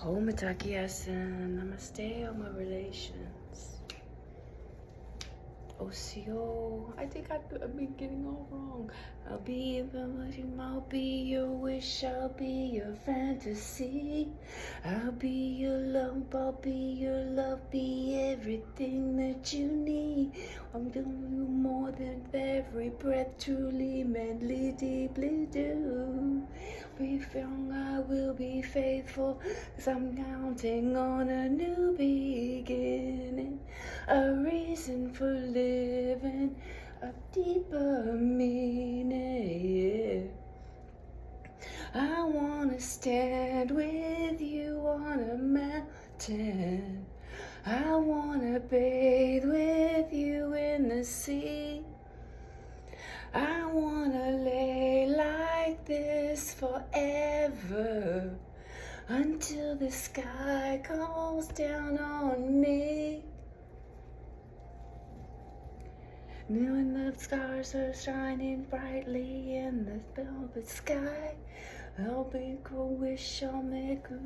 Homatakiasan, namaste on my relations. OCO, I think I've been getting all wrong. I'll be your wish, I'll be your fantasy. I'll be your love, I'll be your love, be everything that you need. I'm doing you more than every breath, truly, madly, deeply do. Be strong, I will be faithful, 'cause I'm counting on a new beginning, a reason for living, a deeper meaning. I wanna stand with you on a mountain. I wanna bathe with you in the sea. I wanna lay like this forever, until the sky calls down on me. When the stars are shining brightly in the velvet sky, I'll make a wish, I'll make a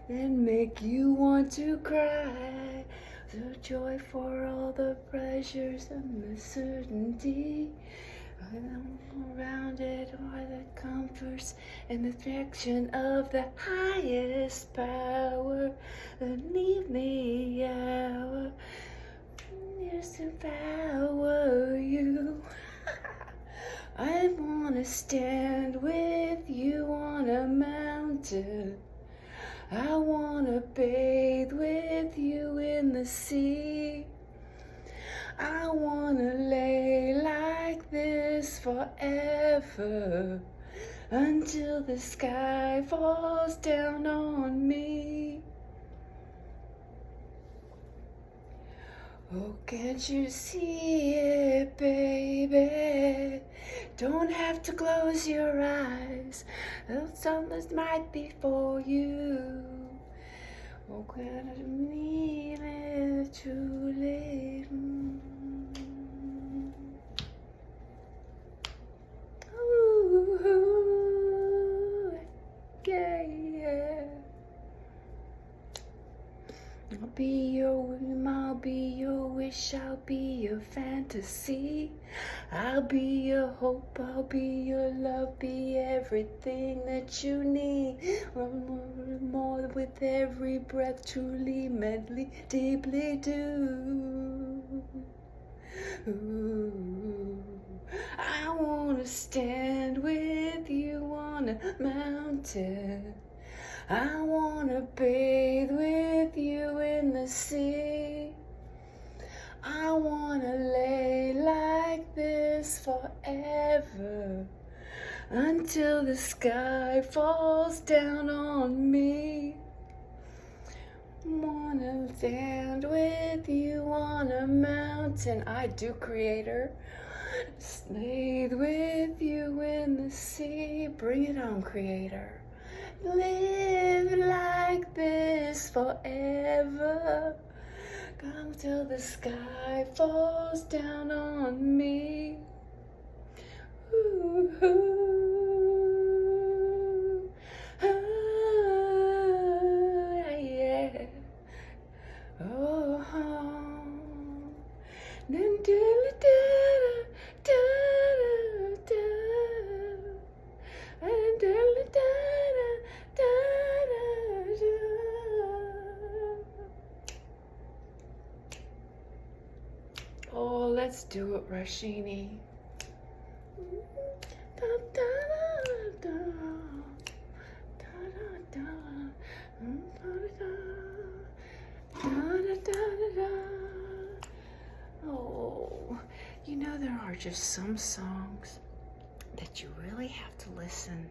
and make you want to cry. The joy for all the pleasures and the certainty. I'm surrounded by the comforts and the affection of the highest power. Leave me hour, years to power you. I wanna stand with you on a mountain. I wanna bathe with you in the sea. I wanna lay like this forever, until the sky falls down on me. Oh, can't you see it, baby? Don't have to close your eyes. The sunless might be for you. Oh, can I mean it too late? Ooh, yeah. I'll be your whim, I'll be your wish, I'll be your fantasy. I'll be your hope, I'll be your love, be everything that you need. More with every breath, truly, madly, deeply do. Ooh, I wanna stand with you on a mountain. I wanna bathe with you in the sea. I wanna lay like this forever, until the sky falls down on me. Wanna stand with you on a mountain. I do, Creator. Bathe with you in the sea. Bring it on, Creator. Live like this forever, come till the sky falls down on me. Ooh, ooh, oh, yeah. Oh, then da da da da and da da. Oh, let's do it, Rashini. Oh, you know, there are just some songs that you really have to listen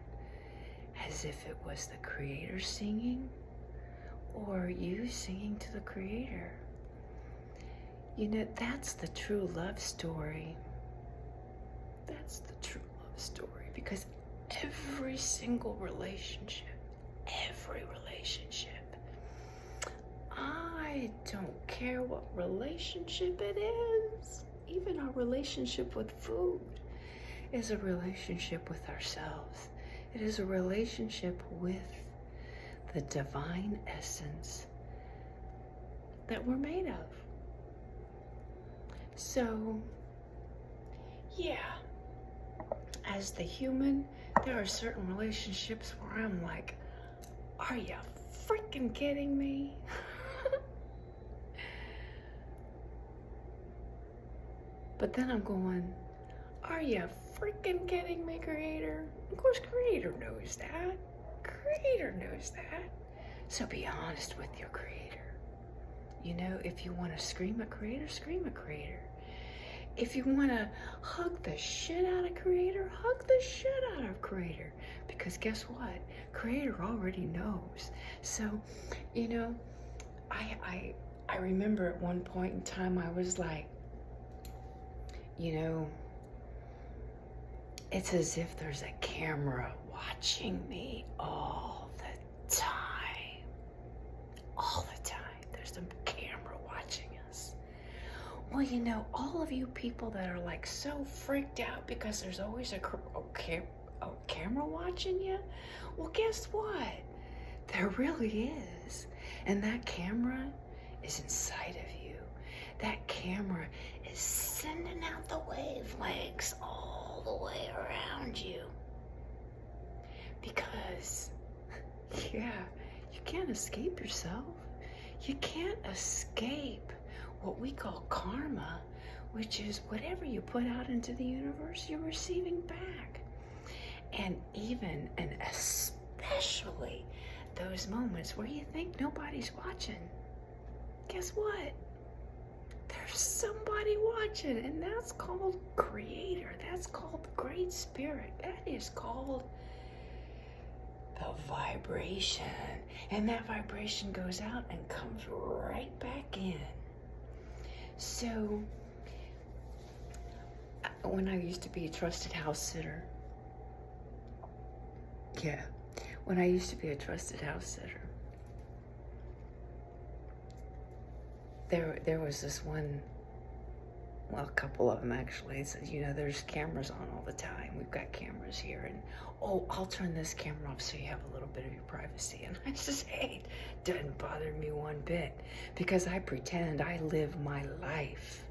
as if it was the Creator singing, or you singing to the Creator. You know, that's the true love story. That's the true love story, because every single relationship, I don't care what relationship it is, even our relationship with food is a relationship with ourselves. It is a relationship with the divine essence that we're made of. So, yeah, as the human, there are certain relationships where I'm like, are you freaking kidding me? But then I'm going, are you freaking kidding me, Creator? Of course, Creator knows that. Creator knows that. So be honest with your Creator. You know, if you want to scream at Creator, scream at Creator. If you want to hug the shit out of Creator, hug the shit out of Creator. Because guess what? Creator already knows. So, you know, I remember at one point in time I was like, you know, it's as if there's a camera watching me all the time. All the time. There's a camera watching us. Well, you know, all of you people that are like so freaked out because there's always a camera watching you, well, guess what? There really is. And that camera is inside of you. That camera is sending out the wavelengths all the way around you. Because, yeah, you can't escape yourself. You can't escape what we call karma, which is whatever you put out into the universe, you're receiving back. And even and especially those moments where you think nobody's watching, guess what? There's somebody watching, and that's called Creator. That's called Great Spirit. That is called the vibration. And that vibration goes out and comes right back in. So, when I used to be a trusted house sitter, when I used to be a trusted house sitter, there was this one, well, a couple of them actually. It says, you know, there's cameras on all the time. We've got cameras here, and oh, I'll turn this camera off so you have a little bit of your privacy. And I just, hey, it doesn't bother me one bit, because I pretend I live my life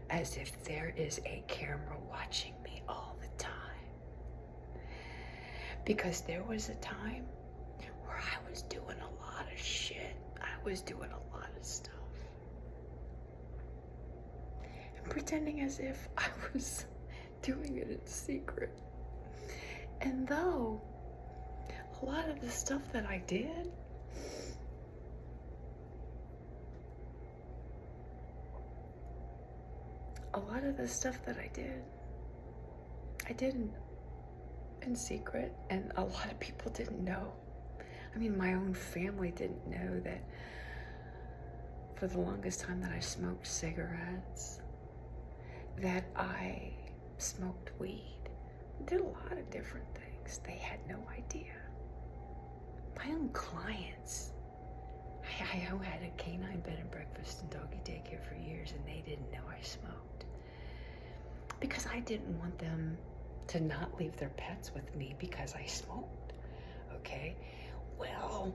as if there is a camera watching me all the time. Because there was a time where I was doing a lot of shit. I was doing a lot of stuff. And pretending as if I was doing it in secret. And though a lot of the stuff that I did, I did in secret, and a lot of people didn't know. I mean, my own family didn't know that for the longest time that I smoked cigarettes, that I smoked weed, did a lot of different things. They had no idea. My own clients, I had a canine bed and breakfast and doggy daycare for years, and they didn't know I smoked. Because I didn't want them to not leave their pets with me because I smoked, okay? Well,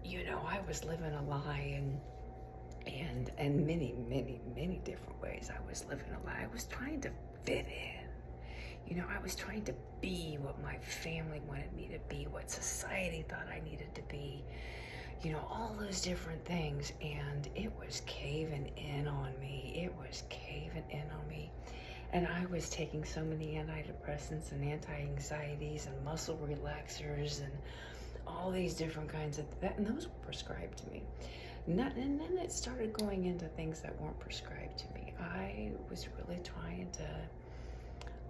you know, I was living a lie, and many, many, many different ways I was living a lie. I was trying to fit in. You know, I was trying to be what my family wanted me to be, what society thought I needed to be, you know, all those different things, and it was caving in on me. It was caving in on me. And I was taking so many antidepressants and anti-anxieties and muscle relaxers and all these different kinds of that, and those were prescribed to me. And then it started going into things that weren't prescribed to me. I was really trying to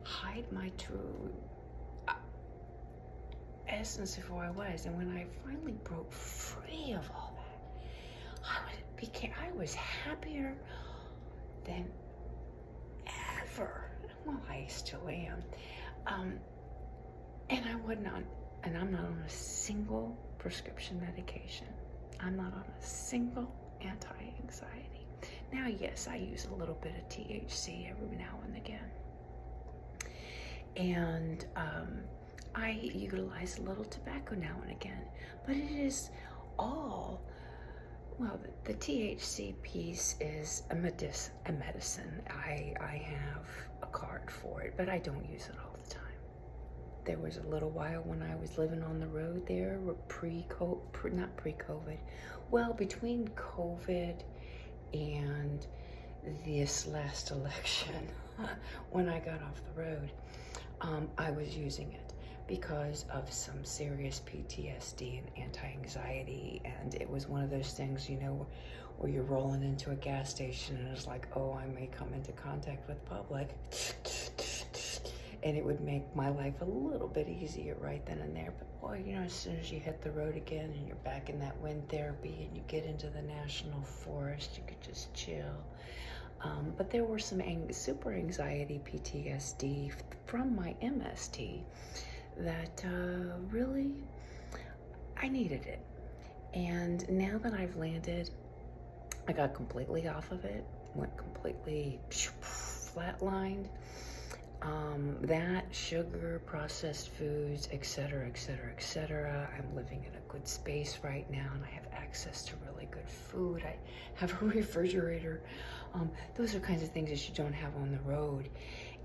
hide my true essence of who I was. And when I finally broke free of all that, I was happier than ever. Well, I still am. And I'm not on a single prescription medication. I'm not on a single anti-anxiety. Now, yes, I use a little bit of THC every now and again. And I utilize a little tobacco now and again, but it is all, well, the THC piece is a medicine. I have a card for it, but I don't use it all the time. There was a little while when I was living on the road there, not pre-COVID, well, between COVID and this last election, when I got off the road, I was using it because of some serious PTSD and anti-anxiety, and it was one of those things, you know, where you're rolling into a gas station and it's like, oh, I may come into contact with public, and it would make my life a little bit easier right then and there. But boy, you know, as soon as you hit the road again and you're back in that wind therapy and you get into the national forest, you could just chill. But there were some super anxiety PTSD from my MST that really, I needed it. And now that I've landed, I got completely off of it, went completely flatlined. That, sugar, processed foods, etc., etc., etc. I'm living in a good space right now, and I have access to really good food. I have a refrigerator. Those are kinds of things that you don't have on the road.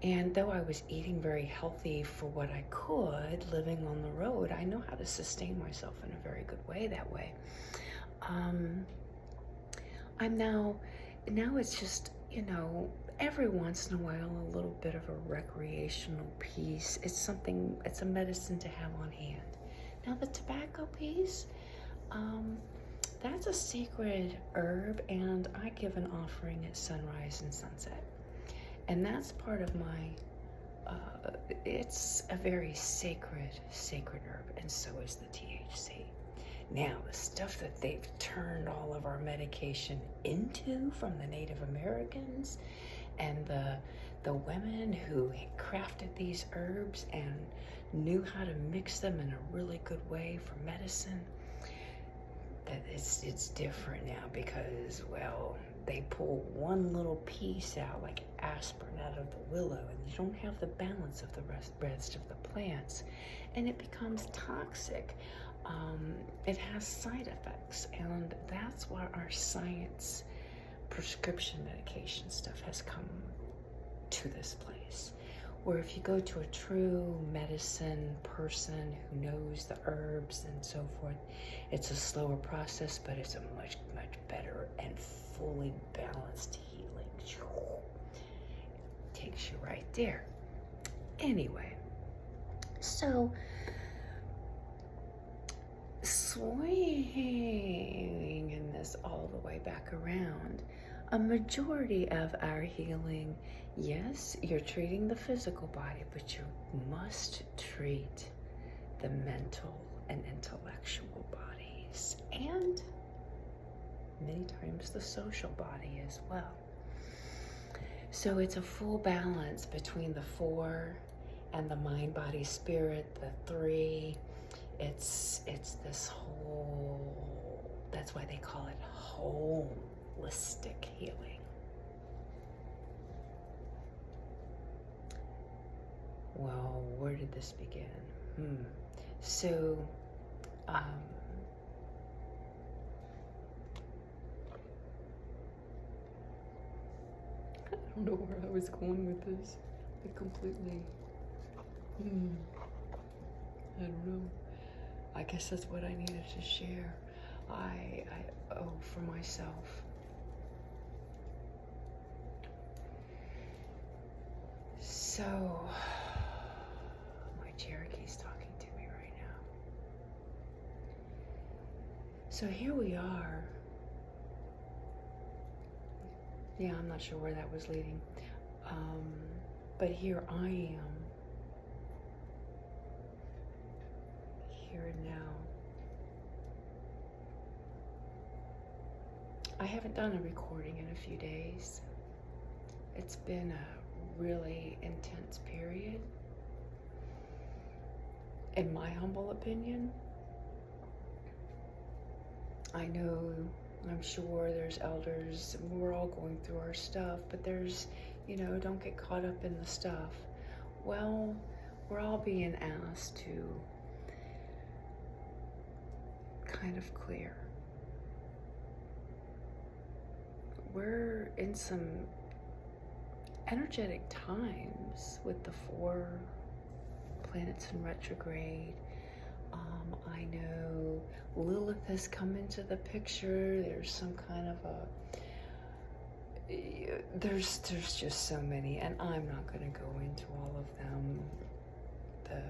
And though I was eating very healthy for what I could, living on the road, I know how to sustain myself in a very good way that way. I'm now it's just, you know, every once in a while, a little bit of a recreational piece. It's a medicine to have on hand. Now the tobacco piece, that's a sacred herb, and I give an offering at sunrise and sunset. And that's part of my, it's a very sacred herb, and so is the THC. Now, the stuff that they've turned all of our medication into from the Native Americans and the women who crafted these herbs and knew how to mix them in a really good way for medicine, that it's different now because, well, they pull one little piece out, like aspirin out of the willow, and you don't have the balance of the rest of the plants, and it becomes toxic. It has side effects, and that's why our science prescription medication stuff has come to this place, where if you go to a true medicine person who knows the herbs and so forth, it's a slower process, but it's a much better and fully balanced healing. Takes you right there. Anyway, so swinging this all the way back around, a majority of our healing, yes, you're treating the physical body, but you must treat the mental and intellectual bodies, and many times the social body as well. So it's a full balance between the 4 and the mind, body, spirit, the 3. It's this whole, that's why they call it holistic healing. Well, where did this begin? So, I don't know where I was going with this. I completely, I don't know. I guess that's what I needed to share. I owe for myself. So, my Cherokee's talking to me right now. So here we are. Yeah, I'm not sure where that was leading. But here I am. Here and now. I haven't done a recording in a few days. It's been a really intense period. In my humble opinion, I know, I'm sure there's elders, we're all going through our stuff, but there's, you know, don't get caught up in the stuff. Well, we're all being asked to kind of clear. We're in some energetic times with the 4 planets in retrograde. I know Lilith has come into the picture. There's some kind of there's just so many, and I'm not going to go into all of them. The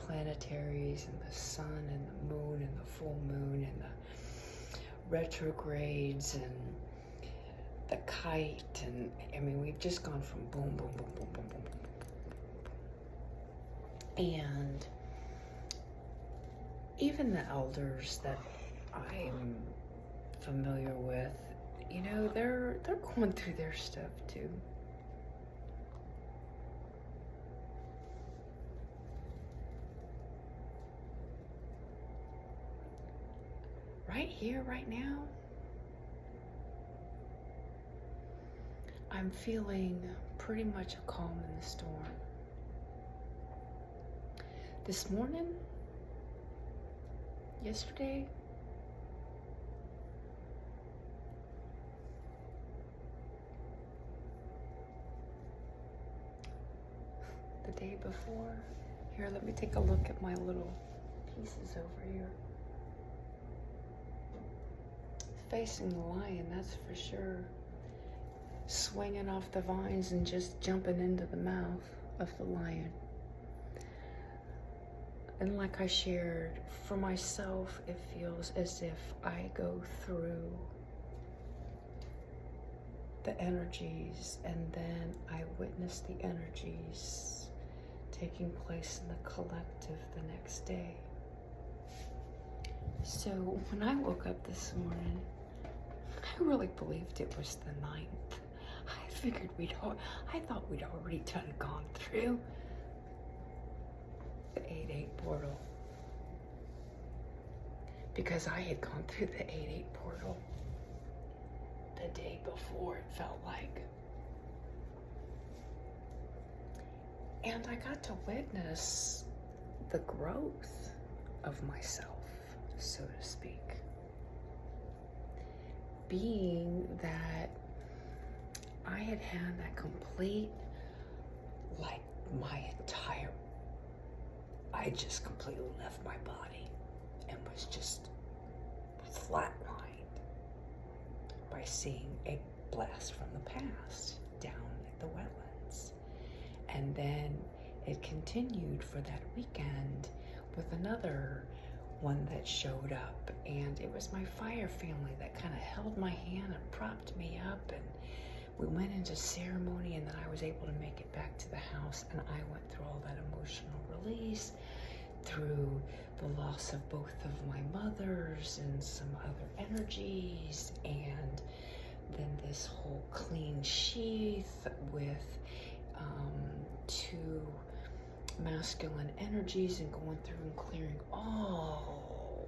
planetaries and the sun and the moon and the full moon and the retrogrades and the kite, and I mean, we've just gone from boom, boom, boom, boom, boom, boom, boom. And even the elders that I'm familiar with, you know, they're going through their stuff too. Right here, right now, I'm feeling pretty much a calm in the storm. This morning, yesterday, the day before. Here, let me take a look at my little pieces over here. Facing the lion, that's for sure. Swinging off the vines and just jumping into the mouth of the lion. And like I shared, for myself, it feels as if I go through the energies and then I witness the energies taking place in the collective the next day. So when I woke up this morning, I really believed it was the 9th. I figured I thought we'd already gone through the 8-8 portal. Because I had gone through the 8-8 portal the day before, it felt like. And I got to witness the growth of myself, so to speak. Being that I had had that complete, like I just completely left my body and was just flatlined by seeing a blast from the past down at the wetlands. And then it continued for that weekend with another one that showed up, and it was my fire family that kind of held my hand and propped me up, and we went into ceremony, and then I was able to make it back to the house, and I went through all that emotional release, through the loss of both of my mothers and some other energies, and then this whole clean sheath with 2 masculine energies, and going through and clearing all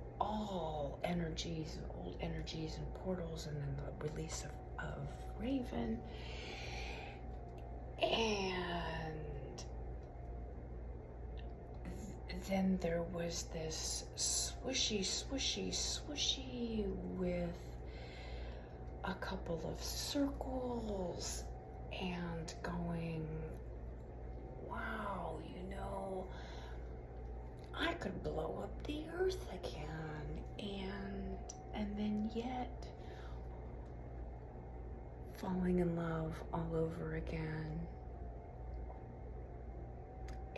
energies and old energies and portals, and then the release of Raven. And then there was this swooshy with a couple of circles and going, wow, you know, I could blow up the earth again, and then yet falling in love all over again.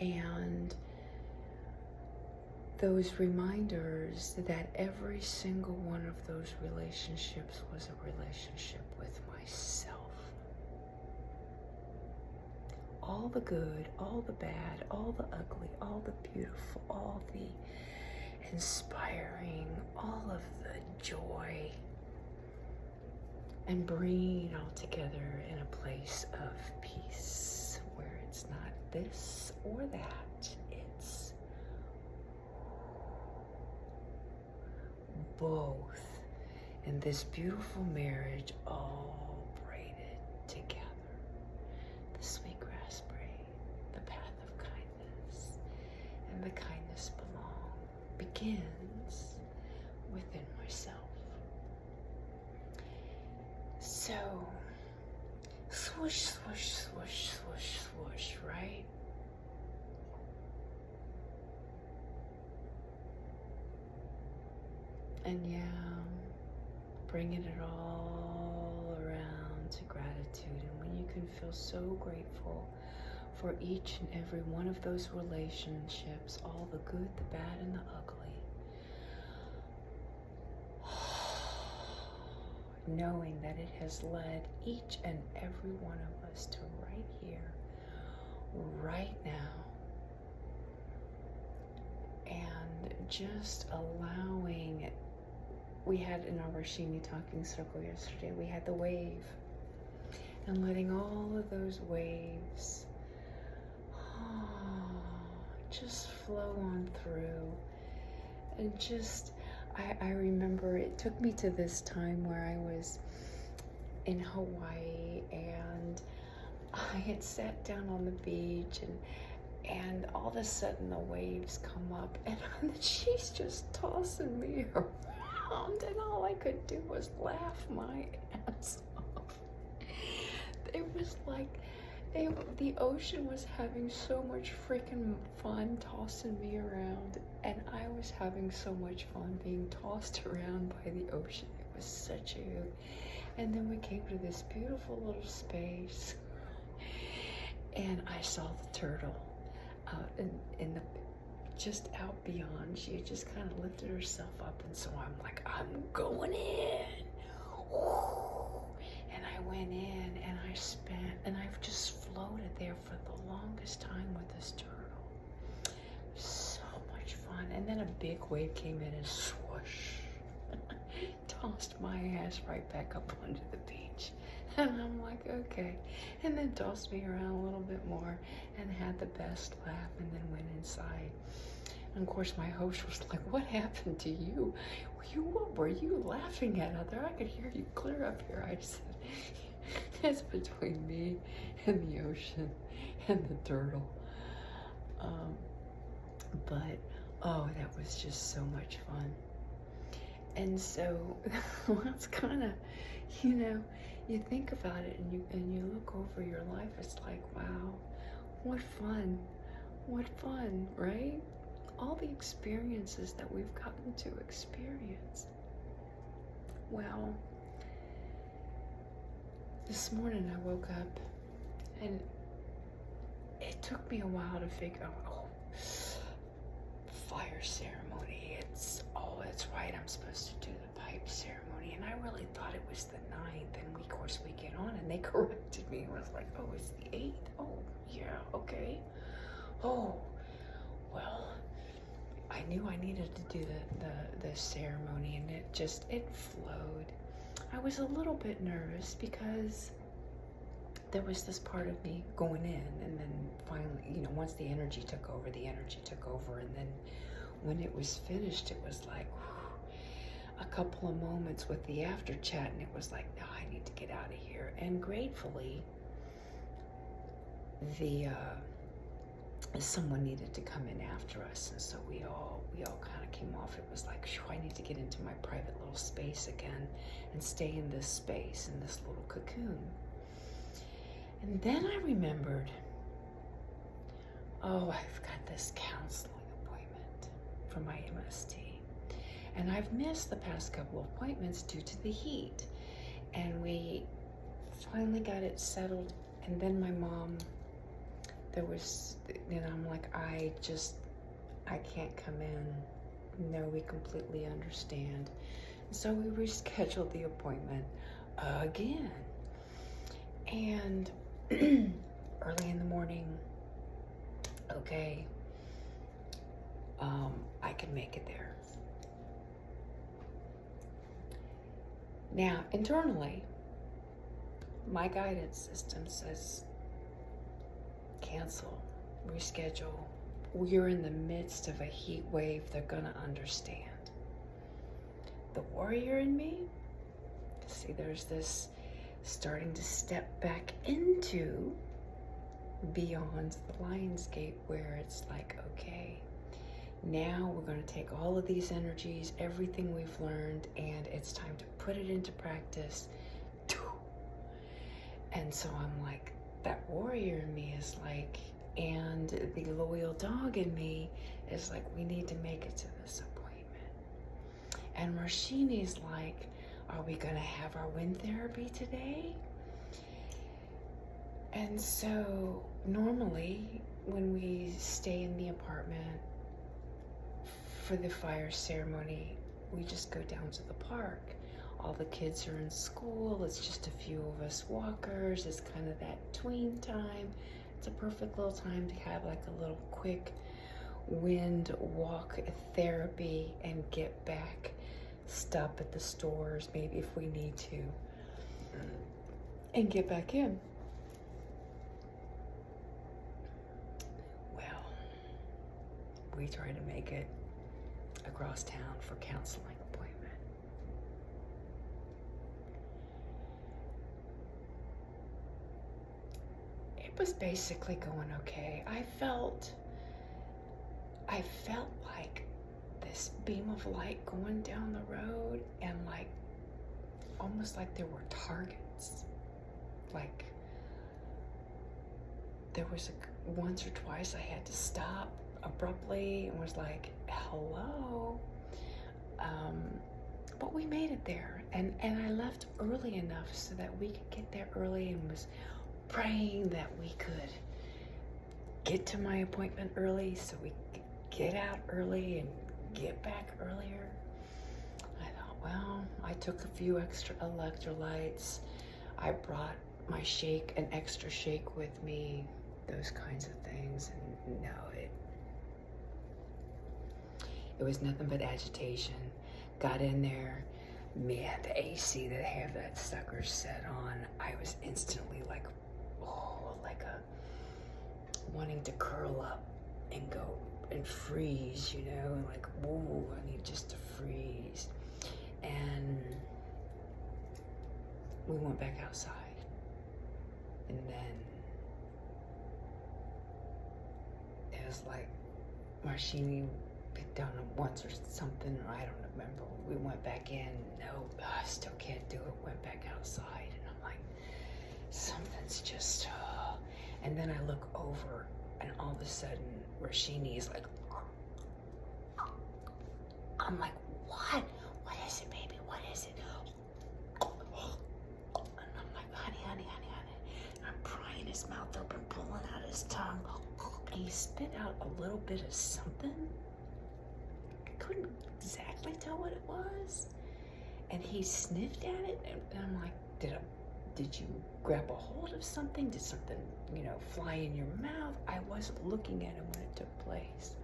And those reminders that every single one of those relationships was a relationship with myself. All the good, all the bad, all the ugly, all the beautiful, all the inspiring, all of the joy, and bringing it all together in a place of peace where it's not this or that, it's both in this beautiful marriage, all braided together. The sweet grass braid, the path of kindness, and the kindness begins within myself. So, swoosh, swoosh, swoosh, swoosh, swoosh, right? And yeah, bringing it all around to gratitude. And when you can feel so grateful for each and every one of those relationships, all the good, the bad, and the ugly, knowing that it has led each and every one of us to right here, right now, and just allowing. We had in our Rashini talking circle yesterday, we had the wave, and letting all of those waves just flow on through. And just, I remember it took me to this time where I was in Hawaii, and I had sat down on the beach, and all of a sudden the waves come up, and she's just tossing me around, and all I could do was laugh my ass off. It was like the ocean was having so much freaking fun tossing me around, and I was having so much fun being tossed around by the ocean. It was such a, and then we came to this beautiful little space, and I saw the turtle out in the, just out beyond. She had just kind of lifted herself up, and so I'm like, I'm going in. And I went in, and I spent, and I've just floated there for the longest time with this turtle. So much fun. And then a big wave came in and swoosh, tossed my ass right back up onto the beach. And I'm like, okay. And then tossed me around a little bit more and had the best laugh, and then went inside. And of course my host was like, what happened to you? What were you laughing at out there? I could hear you clear up here. I said, it's between me and the ocean and the turtle. But, oh, that was just so much fun. And so that's kind of, you think about it, and you look over your life, it's like, wow, what fun, right? All the experiences that we've gotten to experience. Well, this morning I woke up, and it took me a while to figure out, fire ceremony, that's right, I'm supposed to do the pipe ceremony, and I really thought it was the 9th, and of course we get on, and they corrected me, and I was like, oh, it's the 8th, oh, yeah, okay, oh, well, I knew I needed to do the ceremony, and it flowed. I was a little bit nervous because there was this part of me going in, and then finally, once the energy took over, and then when it was finished, it was like, whew, a couple of moments with the after chat, and it was like, no, I need to get out of here. And gratefully, someone needed to come in after us, and so we all kind of came off. It was like, I need to get into my private little space again and stay in this space, in this little cocoon. And then I remembered, I've got this counseling appointment for my MST, and I've missed the past couple of appointments due to the heat, and we finally got it settled. And then my mom, I'm like, I can't come in. No, we completely understand. So we rescheduled the appointment again. And early in the morning, okay, I can make it there. Now, internally, my guidance system says, cancel, reschedule. We're in the midst of a heat wave. They're gonna understand. The warrior in me, see, there's this starting to step back into beyond the Lionsgate, where it's like, okay, Now we're going to take all of these energies, everything we've learned, and it's time to put it into practice. And so I'm like, that warrior in me is like, and the loyal dog in me is like, we need to make it to this appointment. And Marshini's like, are we going to have our wind therapy today? And so normally when we stay in the apartment for the fire ceremony, we just go down to the park. All the kids are in school. It's just a few of us walkers. It's kind of that tween time. It's a perfect little time to have like a little quick wind walk therapy and get back, stop at the stores maybe if we need to, and get back in. Well, we try to make it across town for counseling appointment. It was basically going okay. I felt like this beam of light going down the road, and like almost like there were targets. Like there was once or twice I had to stop abruptly and was like, hello. But we made it there, and I left early enough so that we could get there early, and was praying that we could get to my appointment early so we could get out early and get back earlier. I thought, well, I took a few extra electrolytes. I brought my shake, an extra shake with me, those kinds of things. And no, it was nothing but agitation. Got in there, man, the AC that have that sucker set on, I was instantly like, oh, like wanting to curl up and go and freeze, you know, and like, whoa, I need just to freeze. And we went back outside, and then it was like Marshini picked on him once or something, or I don't remember. We went back in, no, I still can't do it, went back outside, and I'm like, something's just, and then I look over, and all of a sudden, Rashini is like, I'm like, what? What is it, baby? What is it? And I'm like, honey. And I'm prying his mouth open, pulling out his tongue, and he spit out a little bit of something. I couldn't exactly tell what it was. And he sniffed at it, and I'm like, did you grab a hold of something? Did something, fly in your mouth? I wasn't looking at him when it took place.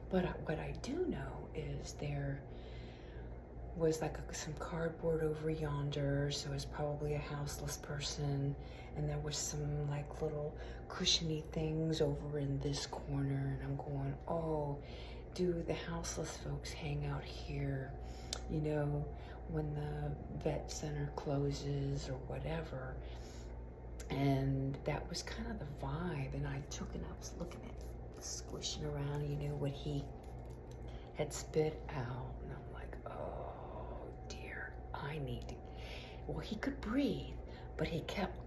But what I do know is there was like some cardboard over yonder, so it was probably a houseless person, and there was some like little cushiony things over in this corner, and I'm going, oh, do the houseless folks hang out here, when the vet center closes or whatever? And that was kind of the vibe, and I was looking at, squishing around, what he had spit out, and I'm like, oh dear, I need to, well, he could breathe, but he kept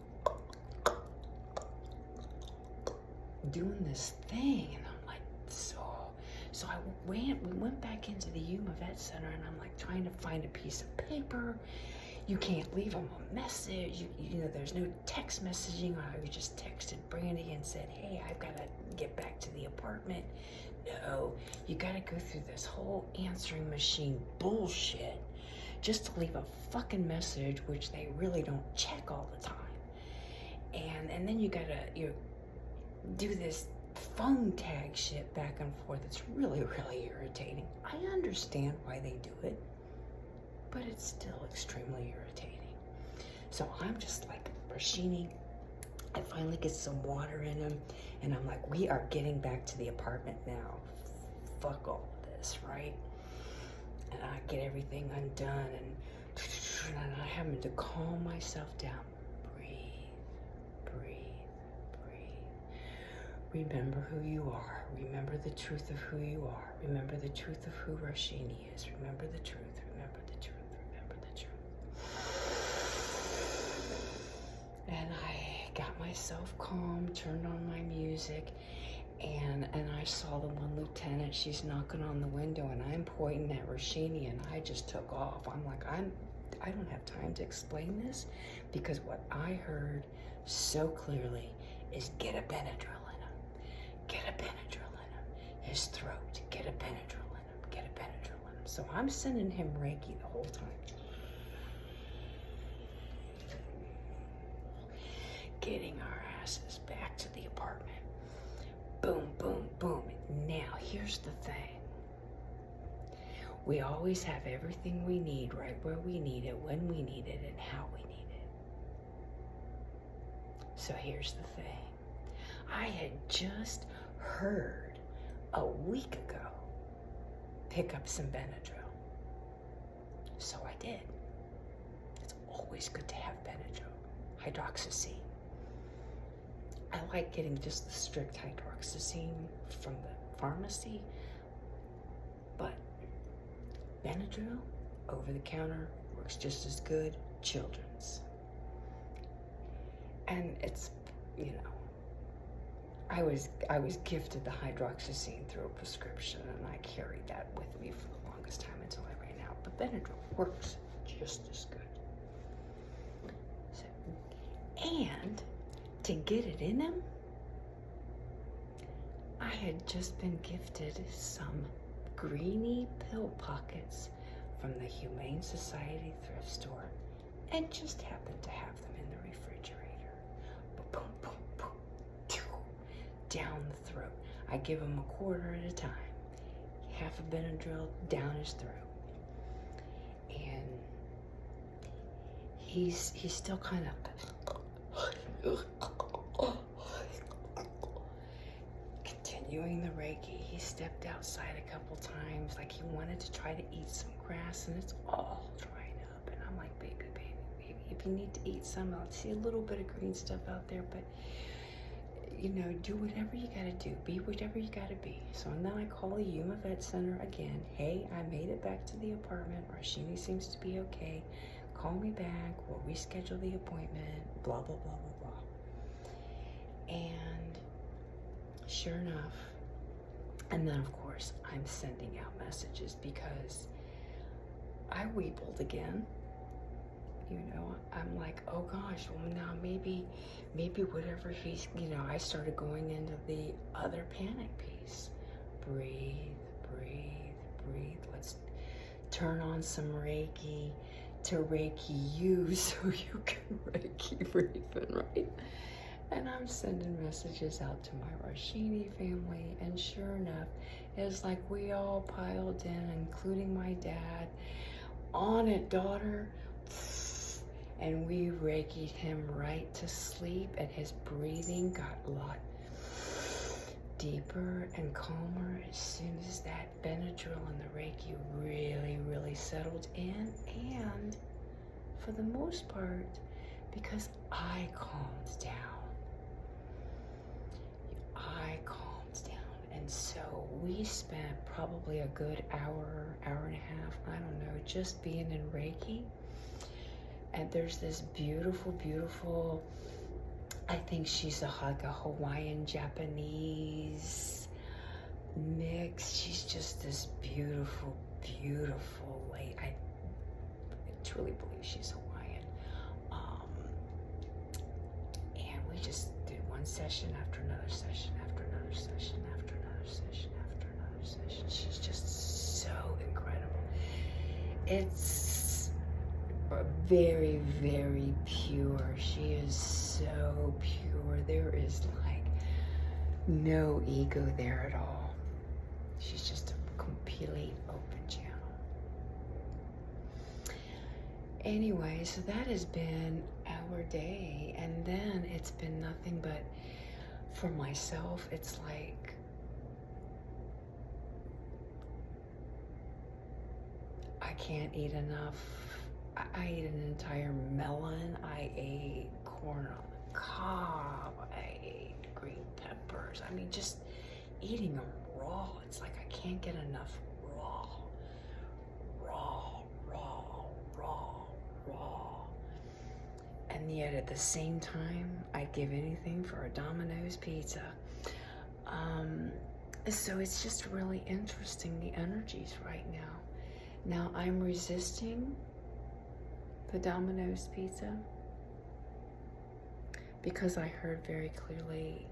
doing this thing, and I'm like, so we went back into the Yuma Vet Center, and I'm like trying to find a piece of paper. You can't leave him a message. There's no text messaging. I just texted Brandy and said, hey, I've got to get back to the apartment. No, you got to go through this whole answering machine bullshit just to leave a fucking message, which they really don't check all the time. And then you got to do this phone tag shit back and forth. It's really, really irritating. I understand why they do it, but it's still extremely irritating. So I'm just like, Rashini, I finally get some water in him, and I'm like, we are getting back to the apartment now. Fuck all of this, right? And I get everything undone, and I'm having to calm myself down. Breathe. Remember who you are. Remember the truth of who you are. Remember the truth of who Rashini is. Remember the truth. Remember the truth. Remember the truth. And I got myself calm, turned on my music, and I saw the one lieutenant. She's knocking on the window, and I'm pointing at Rashini, and I just took off. I'm like, I don't have time to explain this, because what I heard so clearly is get a Benadryl in him. Get a Benadryl in him. His throat. Get a Benadryl in him. Get a Benadryl in him. So I'm sending him Reiki the whole time. Getting our asses back to the apartment. Boom, boom, boom. Now, here's the thing. We always have everything we need right where we need it, when we need it, and how we need it. So here's the thing. I had just heard a week ago pick up some Benadryl. So I did. It's always good to have Benadryl. Hydroxyzine. I like getting just the strict hydroxyzine from the pharmacy, but Benadryl, over the counter, works just as good. Children's. And it's, you know, I was gifted the hydroxyzine through a prescription, and I carried that with me for the longest time until I ran out. But Benadryl works just as good. So, and to get it in him, I had just been gifted some greeny pill pockets from the Humane Society thrift store, and just happened to have them in the refrigerator. Boom, boom, boom, down the throat. I give him a quarter at a time. Half a Benadryl down his throat. And he's still kind of continuing the Reiki. He stepped outside a couple times, like he wanted to try to eat some grass, and it's all dried up. And I'm like, baby, if you need to eat some, I'll see a little bit of green stuff out there, but you know, do whatever you gotta do. Be whatever you gotta be. So then I call the Yuma Vet Center again. Hey, I made it back to the apartment. Rashini seems to be okay. Call me back. We'll reschedule the appointment. Blah, blah, blah, blah, blah. And sure enough, and then of course, I'm sending out messages because I weebled again. You know, I'm like, oh gosh, well now maybe whatever he's, you know, I started going into the other panic piece. Breathe, breathe, breathe. Let's turn on some Reiki to Reiki you so you can Reiki breathe, right? And I'm sending messages out to my Rashini family, and sure enough, it's like we all piled in, including my dad. On it, daughter. And we Reiki'd him right to sleep, and his breathing got a lot deeper and calmer as soon as that Benadryl and the Reiki really, really settled in. And for the most part, because I calmed down. And so we spent probably a good hour and a half, I don't know, just being in Reiki. And there's this beautiful, beautiful, I think she's like a Hawaiian Japanese mix. She's just this beautiful, beautiful lady. I truly believe she's Hawaiian. And we just did one session after another session after another session after another session after another session. She's just so incredible. It's very, very pure. She is so pure. There is like no ego there at all. She's just a complete open channel. Anyway, so that has been our day, and then it's been nothing but, for myself, it's like I can't eat enough. I ate an entire melon. I ate corn on the cob. I ate green peppers. peppers. I mean, just eating them raw. It's like I can't get enough raw, raw, raw, raw, raw. And yet at the same time, I'd give anything for a Domino's pizza. So it's just really interesting, the energies right now. Now I'm resisting the Domino's pizza because I heard very clearly,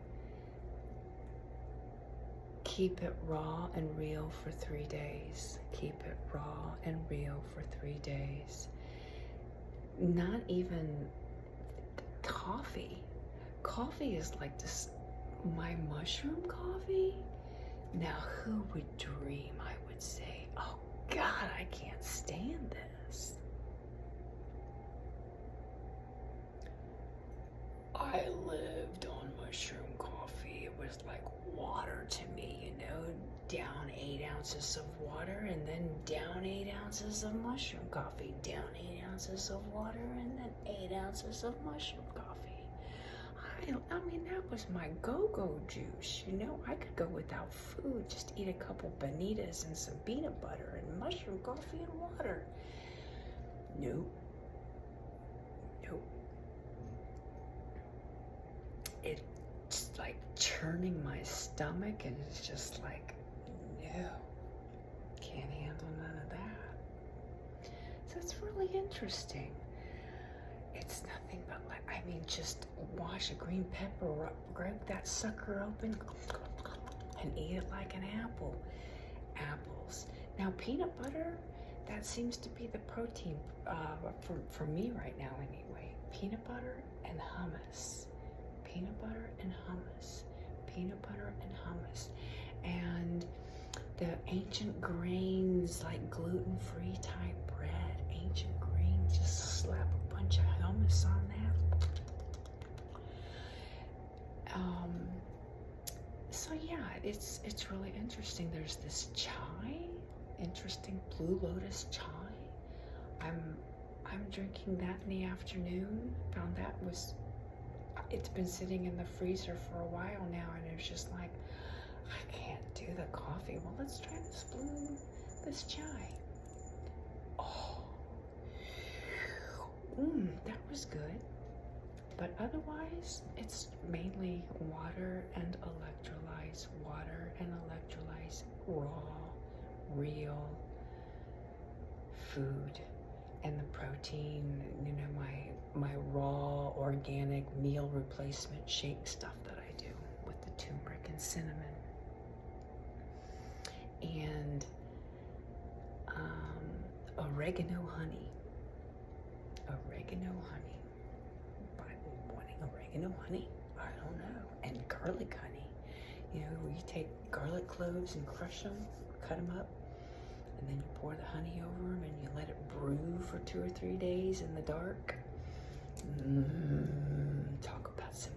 keep it raw and real for 3 days. Keep it raw and real for 3 days. Not even coffee. Coffee is like this, my mushroom coffee. Now who would dream I would say, oh God, I can't stand this. I lived on mushroom coffee. It was like water to me, you know, down 8 ounces of water and then down 8 ounces of mushroom coffee, down 8 ounces of water and then 8 ounces of mushroom coffee. I mean, that was my go-go juice, you know. I could go without food, just eat a couple bonitas and some peanut butter and mushroom coffee and water. Nope. Nope. It's like churning my stomach, and it's just like, no, can't handle none of that. So it's really interesting. It's nothing but like, I mean, just wash a green pepper, break that sucker open, and eat it like an apple. Apples. Now, peanut butter, that seems to be the protein for me right now anyway. Peanut butter and hummus. Peanut butter and hummus. Peanut butter and hummus. And the ancient grains, like gluten-free type bread, ancient grains, just slap a bunch of hummus on that. So yeah, it's really interesting. There's this chai, interesting blue lotus chai. I'm drinking that in the afternoon. Found that it's been sitting in the freezer for a while now, and it's just like, I can't do the coffee. Well, let's try this chai. Oh, that was good. But otherwise, it's mainly water and electrolytes, raw, real food, and the protein, you know, my raw organic meal replacement shake stuff that I do with the turmeric and cinnamon. And oregano honey. Oregano honey, I don't know. And garlic honey. You know, where you take garlic cloves and crush them, cut them up, and then you pour the honey over them and you let it brew for 2 or 3 days in the dark. Talk about some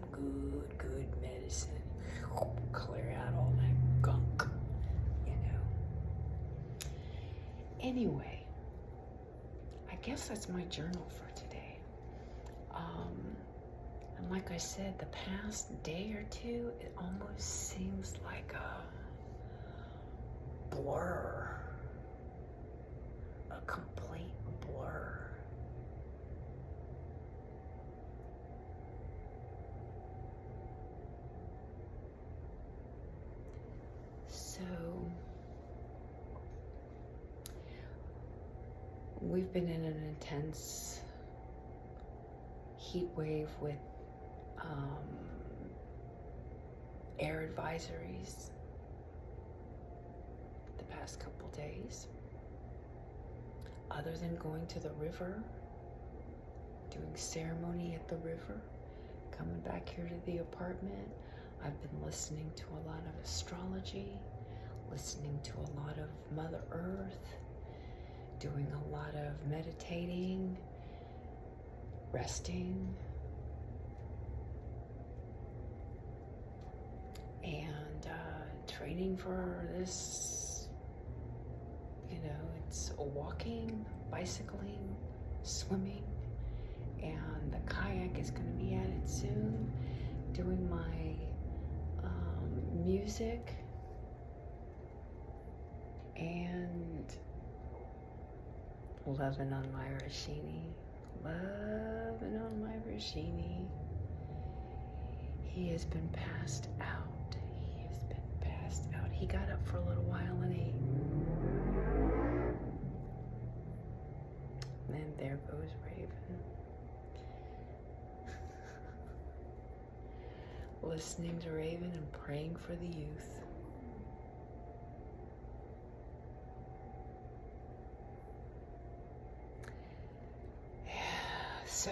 good medicine. Clear out all that gunk, you know. Anyway, I guess that's my journal for today. And like I said, the past day or two, it almost seems like a blur. A complete blur. So, we've been in an intense heat wave with air advisories the past couple days. Other than going to the river, doing ceremony at the river, coming back here to the apartment, I've been listening to a lot of astrology, listening to a lot of Mother Earth, doing a lot of meditating, resting, and training for this, you know, it's walking, bicycling, swimming, and the kayak is going to be at it soon, doing my music and loving on my Rashini. Loving on my Rashini. He has been passed out. He has been passed out. He got up for a little while and ate. And there goes Raven. Listening to Raven and praying for the youth. So,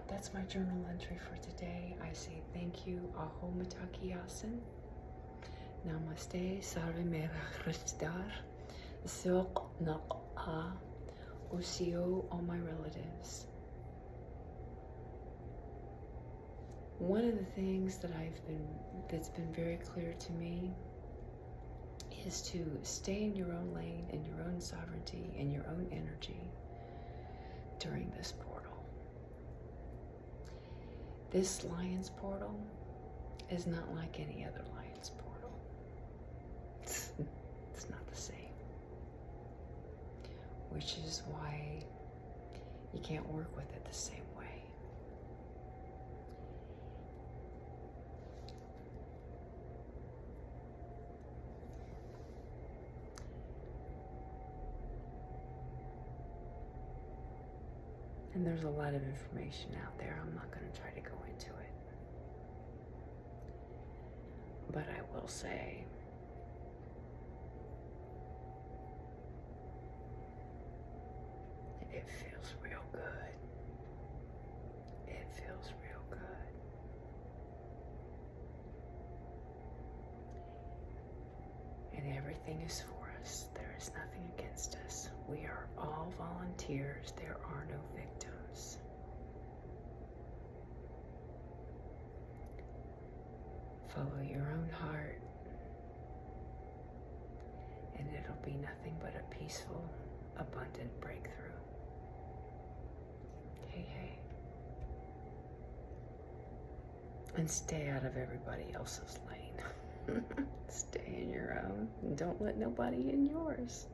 that's my journal entry for today. I say thank you, Aho Matakiyasin. Namaste, Sarve Mera Kristar, Suq Naq'a, Usio, all my relatives. One of the things that's been very clear to me is to stay in your own lane, in your own sovereignty, in your own energy during this portal. This Lion's portal is not like any other Lion's portal. It's not the same. Which is why you can't work with it the same way. And there's a lot of information out there. I'm not going to try to go into it. But I will say, it feels real good. It feels real good. And everything is for us. There is nothing against us. We are all volunteers. There are no victims. Follow your own heart, and it'll be nothing but a peaceful, abundant breakthrough. Hey, hey. And stay out of everybody else's lane. Stay in your own, and don't let nobody in yours.